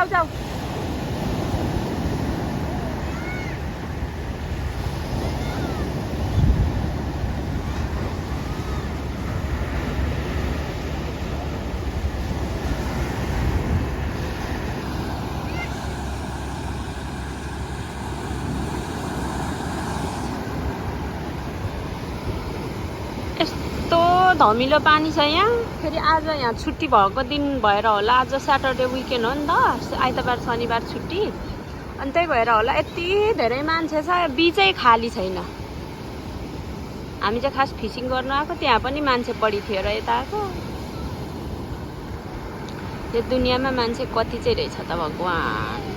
जाऊ यस्तो धमिलो पानी छ यहाँ फेरि आज यहाँ छुट्टी भएको दिन भएर होला आज स्याटरडे विकेन्ड हो नि त आइतबार शनिबार छुट्टी अनि त्यही भएर होला यति धेरै मान्छे छ बिचै खाली छैन हामी चाहिँ खास फिसिङ गर्नु आएको त्यहाँ पनि मान्छे बढी थियो र यता आएको यो दुनियाँमा मान्छे कति चाहिँ रहेछ त भगवान्